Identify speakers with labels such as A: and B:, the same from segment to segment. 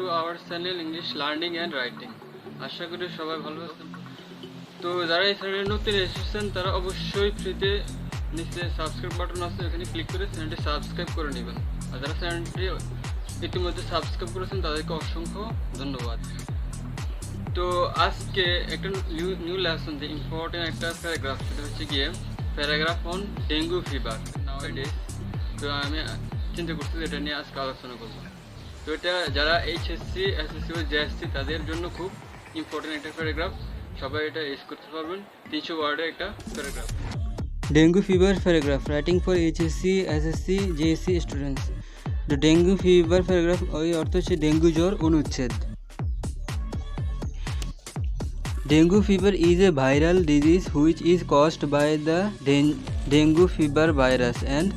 A: to our channel English Learning and Writing. আশা করি সবাই ভালো আছেন। তো যারা এই চ্যানেলে নতুন এসেছেন তারা অবশ্যই ফ্রিতে নিচে সাবস্ক্রাইব বাটন আছে, এখানে ক্লিক করে চ্যানেলটি সাবস্ক্রাইব করে নেবেন। আর যারা চ্যানেলটি ইতিমধ্যে সাবস্ক্রাইব করেছেন তাদেরকে অসংখ্য ধন্যবাদ। তো আজকে একটা নিউ লেসন, যে ইম্পর্টেন্ট একটা প্যারাগ্রাফ, সেটা হচ্ছে গিয়ে প্যারাগ্রাফ অন ডেঙ্গু ফিভার নাওয়াডেজ। তো আমি চিন্তা করছি এটা নিয়ে আজকে আলোচনা করবো। তো এটা যারা এইচএসসি, এসএসসি ও জেএসসি তাদের জন্য খুব ইম্পর্টেন্ট একটা প্যারাগ্রাফ, সবাই এটা ইউজ করতে পারবেন। 300 ওয়ার্ডের একটা paragraph.
B: Dengue fever paragraph writing for HSC, SSC, JSC students. The dengue fever paragraph ওই অর্থ হচ্ছে ডেঙ্গু জ্বর অনুচ্ছেদ। Dengue fever is a viral disease which is caused by the dengue fever virus and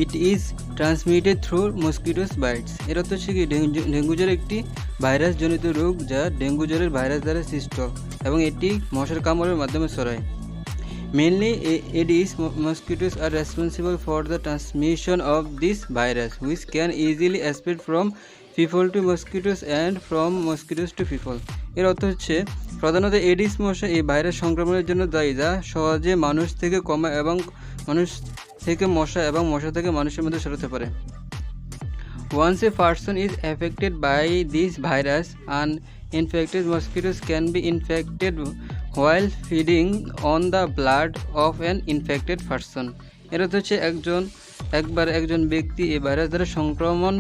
B: it is transmitted through mosquito bites. এর অর্থ হচ্ছে কি dengue জ্বর একটি ভাইরাস জনিত রোগ যা ডেঙ্গু জ্বরের ভাইরাস দ্বারা সৃষ্ট এবং এটি মশার কামড়ের মাধ্যমে ছড়ায়। Mainly Aedes mosquitoes are responsible for the transmission of this virus, which can easily spread from people to mosquitoes and from mosquitoes to people. এর অর্থ হচ্ছে প্রধানত এডিস মশা এই ভাইরাস সংক্রমণের জন্য দায়ী, যা সহজে মানুষ থেকে কমে এবং মানুষ থেকে মশা এবং মশা থেকে মানুষের মধ্যে ছড়াতে পারে। Once a person is affected by this virus, uninfected mosquitoes can be infected while feeding on the blood of an infected person. এর অর্থ হচ্ছে একজন ব্যক্তি এই ভাইরাস দ্বারা সংক্রমণ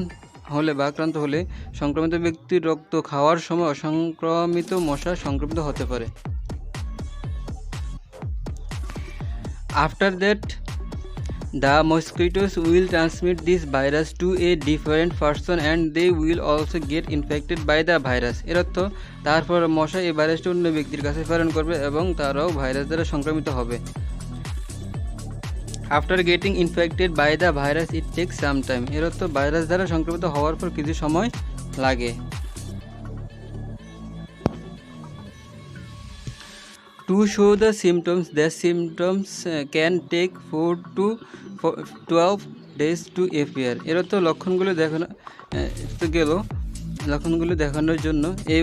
B: হলে বা আক্রান্ত হলে সংক্রমিত ব্যক্তির রক্ত খাওয়ার সময় অসংক্রমিত মশা সংক্রমিত হতে পারে। After that, the mosquitoes will transmit this virus to a different person and they will also get infected by the virus. এর অর্থ তারপর মশা এই ভাইরাসটি অন্য ব্যক্তির কাছে প্রেরণ করবে এবং তারাও ভাইরাস দ্বারা সংক্রমিত হবে। After getting infected by the virus, it takes some time. এর অর্থ ভাইরাস দ্বারা সংক্রমিত হওয়ার পর কিছু সময় লাগে। To show the symptoms can take 4 to 12 days to appear. এর অর্থ লক্ষণগুলো দেখানোর জন্য এই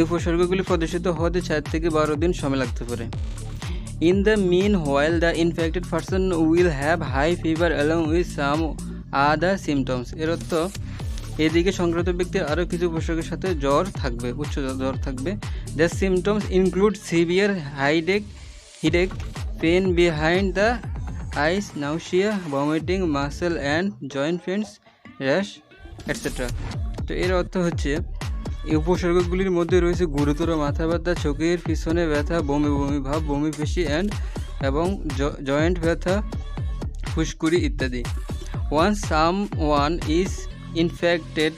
B: উপসর্গগুলি প্রদর্শিত হতে 4 থেকে 12 দিন সময় লাগতে পারে। In the meanwhile, the infected person will have high fever along with some other symptoms. এর অর্থ এদিকে সংক্রমিত ব্যক্তির আরও কিছু উপসর্গের সাথে উচ্চ জ্বর থাকবে। The symptoms include severe headache, pain behind the eyes, nausea, vomiting, muscle and joint pains, rash, etc. তো এর অর্থ হচ্ছে এই উপসর্গগুলির মধ্যে রয়েছে গুরুতর মাথা ব্যথা, চোখের পিছনে ব্যথা, বমি ভাব, বমি পেশি এবং জয়েন্ট ব্যথা, ফুসকুড়ি ইত্যাদি। Once someone is infected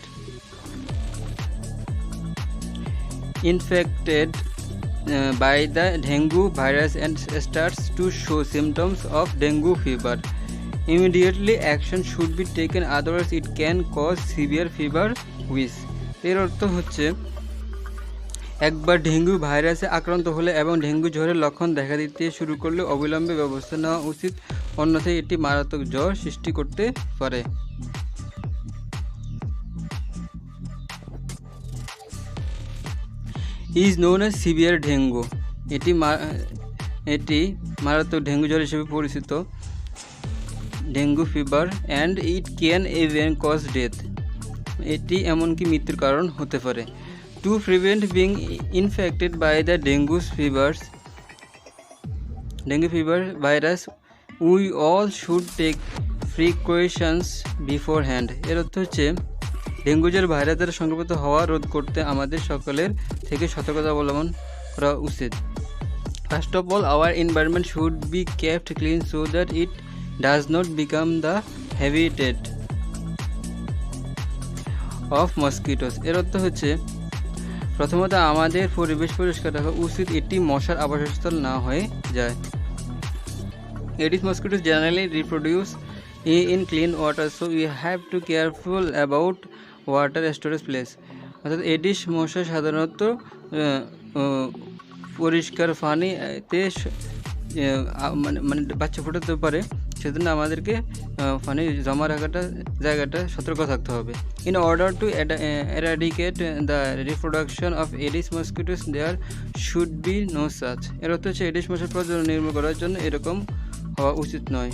B: by the dengue virus and starts to show symptoms of dengue fever, immediately action should be taken, otherwise it can cause severe fever which. এর অর্থ হচ্ছে একবার ডেঙ্গু ভাইরাসে আক্রান্ত হলে এবং ডেঙ্গু জ্বরের লক্ষণ দেখা দিতে শুরু করলে অবিলম্বে ব্যবস্থা নেওয়া উচিত, অন্যথায় এটি মারাত্মক জ্বর সৃষ্টি করতে পারে। is known as severe dengue. এটি মারাত্মক ডেঙ্গু জ্বর হিসেবে পরিচিত, dengue fever, and it can even cause death. এটি এমনকি মৃত্যুর কারণ হতে পারে। To prevent being infected by the dengue fever virus we all should take precautions beforehand. এর অর্থ হচ্ছে ডেঙ্গু জ্বর ভাইরাস দ্বারা সংক্রমিত হওয়া রোধ করতে আমাদের সকলের থেকে সতর্কতা অবলম্বন করা উচিত। First of all, our environment should be kept clean so that it does not become the habitat of mosquitoes. এর অর্থ হচ্ছে প্রথমত আমাদের পরিবেশ পরিষ্কার রাখা উচিত, এটি মশার আবাসস্থল না হয়ে যায়। Aedes mosquitoes generally reproduce in clean water, so we have to careful about water storage place. অর্থাৎ এডিস মশা সাধারণত পরিষ্কার পানিতে মানে বাচ্চা ফোটাতে পারে, সেজন্য আমাদেরকে পানি জমা রাখাটা জায়গাটা সতর্ক থাকতে হবে। In order to eradicate the reproduction of Aedes mosquitoes there should be no such. এর অর্থ হচ্ছে এডিস মশার প্রজনন নির্মূল করার জন্য এরকম হওয়া উচিত নয়।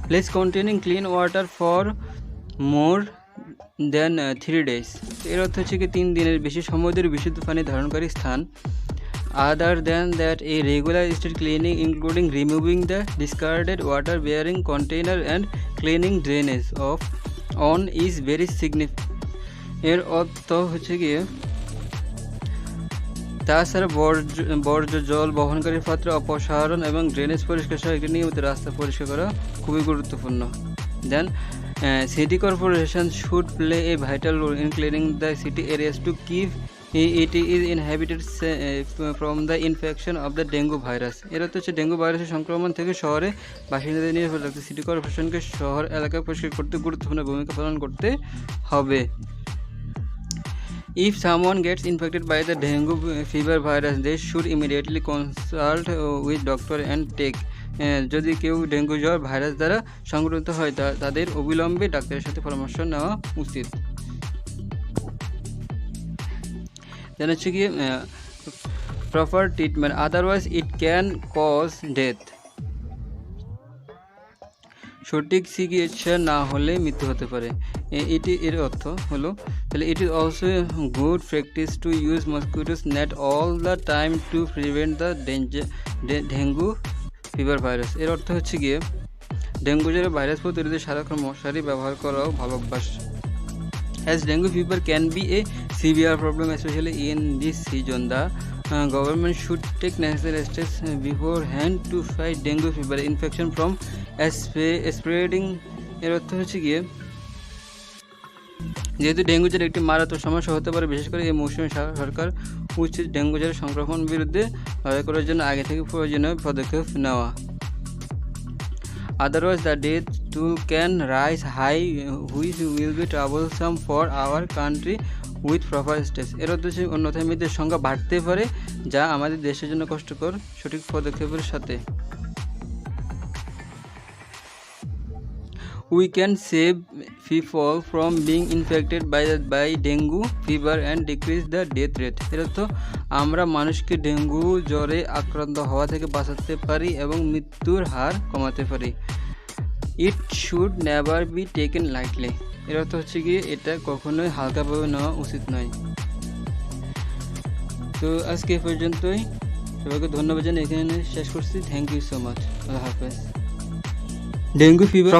B: Place containing clean water for more than 3 days। এর অর্থ হচ্ছে কি 3 দিনের বেশি সময় ধরে বিশুদ্ধ পানি ধারণকারী স্থান। Other than that a regular state cleaning including removing the discarded water bearing container and cleaning drainage of on is very significant. এর অর্থ হচ্ছে গিয়ে তাছাড়া বর্জ্য জল বহনকারী পাত্র অপসারণ এবং ড্রেনেজ পরিষ্কার সহ একটি নিয়মিত রাস্তা পরিষ্কার করা খুবই গুরুত্বপূর্ণ। দেন city corporations should play a vital role in cleaning the city areas to keep it is inhabited from the infection of the dengue virus। এর অর্থ হচ্ছে ডেঙ্গু ভাইরাসের সংক্রমণ থেকে শহরে বাসিন্দাদের নিরাপদ রাখতে সিটি কর্পোরেশনকে শহর এলাকা পরিষ্কার করতে গুরুত্বপূর্ণ ভূমিকা পালন করতে হবে। If someone gets infected by the dengue fever virus, they should immediately consult with doctor and take যদি কেউ ডেঙ্গু জ্বর ভাইরাস দ্বারা সংক্রমিত হয় তাদের অবিলম্বে ডাক্তারের সাথে পরামর্শ নেওয়া উচিত। দেন হচ্ছে কি proper treatment, otherwise it can cause death. সঠিক চিকিৎসা না হলে মৃত্যু হতে পারে। এর অর্থ হলো তাহলে it is also good practice to use mosquitoes net all the time to prevent the dengue fever virus. এর অর্থ হচ্ছে গিয়ে ডেঙ্গু জ্বরের ভাইরাস প্রতিরোধে সারাক্ষণ মশারি ব্যবহার করাও ভালো অভ্যাস। As dengue fever can be a severe problem, especially in this season, the government should take necessary steps beforehand to fight dengue fever infection from spreading। এর অর্থ হচ্ছে গিয়ে যেহেতু ডেঙ্গু জ্বর একটি মারাত্মক সমস্যা হতে পারে, বিশেষ করে এই মৌসুমে সরকার উচিত ডেঙ্গু জ্বরের সংক্রমণ বিরুদ্ধে লড়াই করার জন্য আগে থেকে প্রয়োজনীয় পদক্ষেপ নেওয়া। Otherwise, the death toll can rise high, which will be troublesome for our country with proper steps। এর অর্থ হচ্ছে অন্যথায় মৃতের সংখ্যা বাড়তে পারে, যা আমাদের দেশের জন্য কষ্টকর। সঠিক পদক্ষেপের সাথে we can save people from being infected by dengue fever and decrease the death rate। এর অর্থ আমরা মানুষকে ডেঙ্গু জ্বরে আক্রান্ত হওয়া থেকে বাঁচাতে পারি এবং মৃত্যুর হার কমাতে পারি। It should never be taken lightly. এর অর্থ হচ্ছে কি এটা কখনোই হালকাভাবে নেওয়া উচিত নয়। তো আজকে এ পর্যন্তই, সবাইকে ধন্যবাদ জানিয়ে এখানে শেষ করছি। Thank you so much. আল্লাহ হাফেজ। Dengue fever